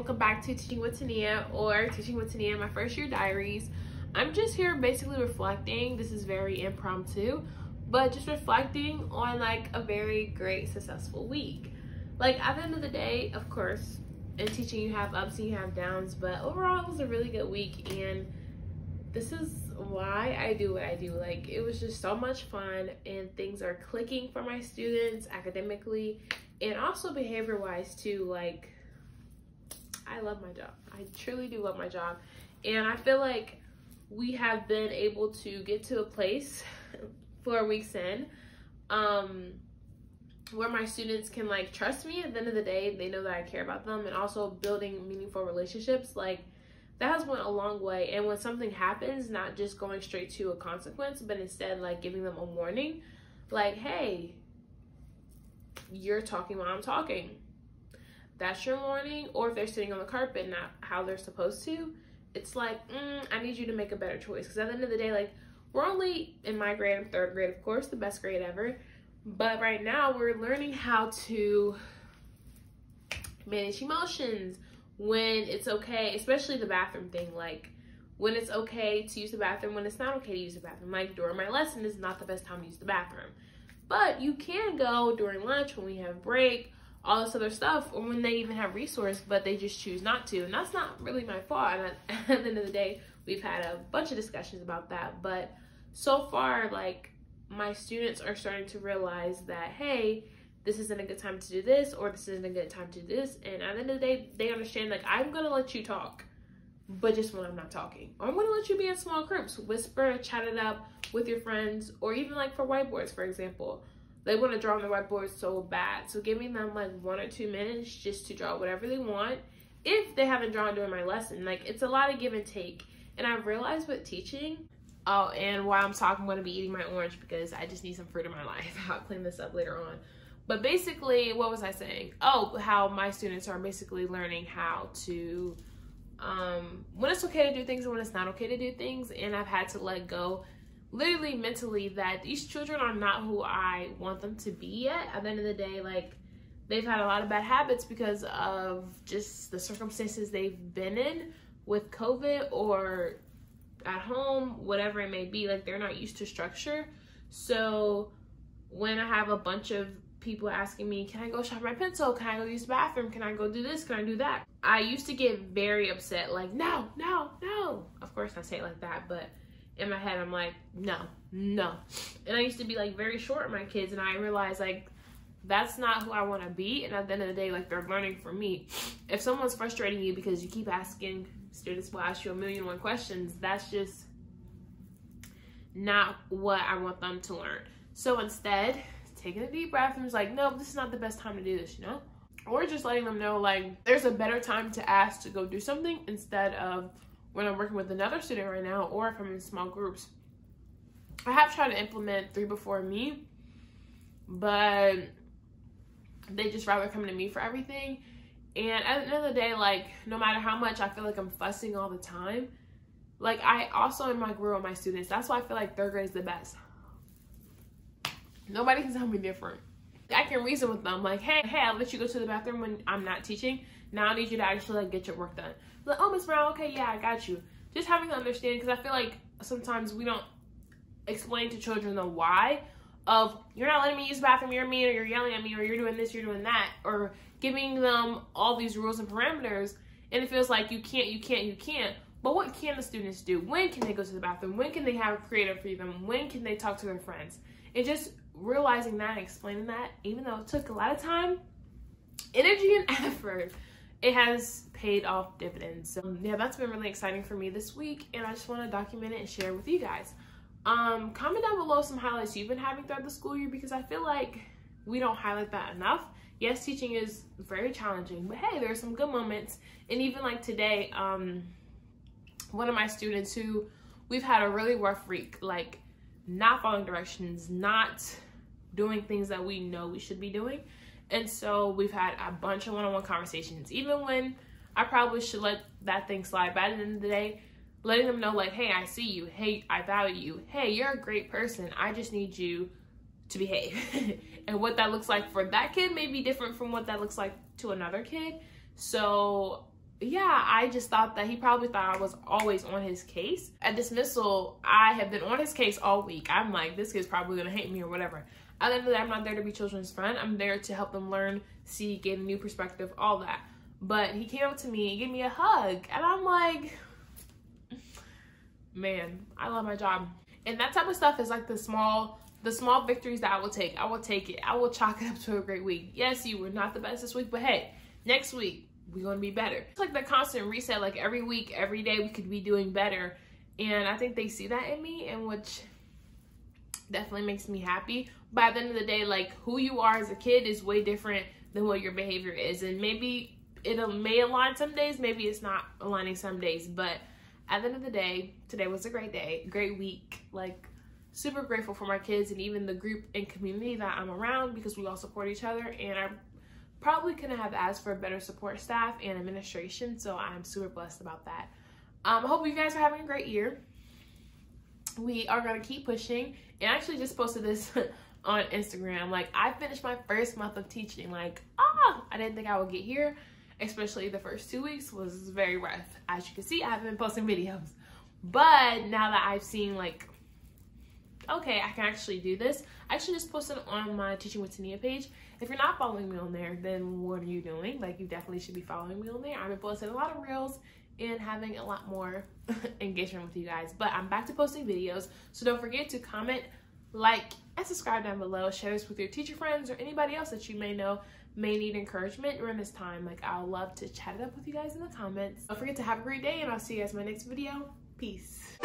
welcome back to Teaching with Tania, or Teaching with Tania, my first year diaries. I'm just here basically reflecting. This is very impromptu, but just reflecting on like a very great successful week. Like at the end of the day, of course, in teaching you have ups and you have downs, but overall it was a really good week, and this is why I do what I do. Like it was just so much fun, and things are clicking for my students academically and also behavior wise too. Like I love my job. I truly do love my job, and I feel like we have been able to get to a place 4 weeks in where my students can like trust me. At the end of the day, they know that I care about them, and also building meaningful relationships. Like that has went a long way. And when something happens, not just going straight to a consequence, but instead like giving them a warning, like, hey, you're talking while I'm talking. That's your warning. Or if they're sitting on the carpet, not how they're supposed to, it's like, I need you to make a better choice. Because at the end of the day, like, we're only in my grade, I'm third grade, of course, the best grade ever. But right now we're learning how to manage emotions, when it's okay, especially the bathroom thing. Like when it's okay to use the bathroom, when it's not okay to use the bathroom. Like during my lesson is not the best time to use the bathroom. But you can go during lunch, when we have break, all this other stuff, or when they even have resource, but they just choose not to. And that's not really my fault. And at the end of the day, we've had a bunch of discussions about that. But so far, like, my students are starting to realize that, hey, this isn't a good time to do this, or this isn't a good time to do this. And at the end of the day, they understand, like, I'm going to let you talk, but just when I'm not talking. Or I'm going to let you be in small groups, whisper, chat it up with your friends, or even like for whiteboards, for example. They want to draw on the whiteboard so bad. So giving them like 1 or 2 minutes just to draw whatever they want, if they haven't drawn during my lesson. Like it's a lot of give and take. And I've realized with teaching, oh, and while I'm talking, I'm going to be eating my orange because I just need some fruit in my life. I'll clean this up later on. But basically, what was I saying? Oh, how my students are basically learning how to, when it's okay to do things and when it's not okay to do things. And I've had to let go, literally mentally, that these children are not who I want them to be yet. At the end of the day, like, they've had a lot of bad habits because of just the circumstances they've been in with COVID or at home, whatever it may be. Like, they're not used to structure. So when I have a bunch of people asking me, can I go shop my pencil? Can I go use the bathroom? Can I go do this? Can I do that? I used to get very upset, like, no, no, no. Of course I say it like that, but in my head I'm like, no, no. And I used to be like very short with my kids, and I realized like that's not who I want to be. And at the end of the day, like, they're learning from me. If someone's frustrating you because you keep asking, students will ask you 1,000,001 questions, that's just not what I want them to learn. So instead, taking a deep breath and was like, no, this is not the best time to do this, you know? Or just letting them know, like, there's a better time to ask to go do something instead of when I'm working with another student right now, or if I'm in small groups. I have tried to implement 3 before me, but they just rather come to me for everything. And at the end of the day, like, no matter how much I feel like I'm fussing all the time, like, I also am my group with my students. That's why I feel like 3rd grade is the best. Nobody can tell me different. I can reason with them, like, hey, I'll let you go to the bathroom when I'm not teaching. Now I need you to actually like get your work done. Like, oh, Miss Brown, okay, yeah, I got you. Just having to understand, because I feel like sometimes we don't explain to children the why of, you're not letting me use the bathroom, you're mean, or you're yelling at me, or you're doing this, you're doing that, or giving them all these rules and parameters, and it feels like you can't, you can't, you can't. But what can the students do? When can they go to the bathroom? When can they have creative freedom? When can they talk to their friends? And just realizing that and explaining that, even though it took a lot of time, energy, and effort, it has paid off dividends. So yeah, that's been really exciting for me this week, and I just want to document it and share it with you guys. Comment down below some highlights you've been having throughout the school year, because I feel like we don't highlight that enough. Yes, teaching is very challenging, but hey, there's some good moments. And even like today, one of my students who we've had a really rough week, like not following directions, not doing things that we know we should be doing. And so we've had a bunch of one-on-one conversations, even when I probably should let that thing slide. But at the end of the day, letting them know, like, hey, I see you. Hey, I value you. Hey, you're a great person. I just need you to behave. And what that looks like for that kid may be different from what that looks like to another kid. So yeah, I just thought that he probably thought I was always on his case. At dismissal, I have been on his case all week. I'm like, this kid's probably gonna hate me or whatever. At the end of the day, I'm not there to be children's friend. I'm there to help them learn, see, gain a new perspective, all that. But he came up to me and gave me a hug, and I'm like, man, I love my job. And that type of stuff is like the small victories that I will take. I will take it. I will chalk it up to a great week. Yes, you were not the best this week, but hey, next week we're gonna be better. It's like the constant reset. Like every week, every day, we could be doing better. And I think they see that in me, and which definitely makes me happy. But at the end of the day, like, who you are as a kid is way different than what your behavior is. And maybe it may align some days, maybe it's not aligning some days. But at the end of the day, today was a great day, great week. Like, super grateful for my kids and even the group and community that I'm around, because we all support each other. And I probably couldn't have asked for a better support staff and administration. So I'm super blessed about that. I hope you guys are having a great year. We are going to keep pushing. And I actually just posted this on Instagram. Like, I finished my first month of teaching. Like, I didn't think I would get here. Especially the first 2 weeks was very rough. As you can see, I haven't been posting videos. But now that I've seen, like, okay, I can actually do this. I actually just posted on my Teaching with Tania page. If you're not following me on there, then what are you doing? Like, you definitely should be following me on there. I've been posting a lot of reels and having a lot more engagement with you guys. But I'm back to posting videos. So don't forget to comment, like, and subscribe down below. Share this with your teacher friends or anybody else that you may know may need encouragement during this time. Like, I'll love to chat it up with you guys in the comments. Don't forget to have a great day, and I'll see you guys in my next video. Peace.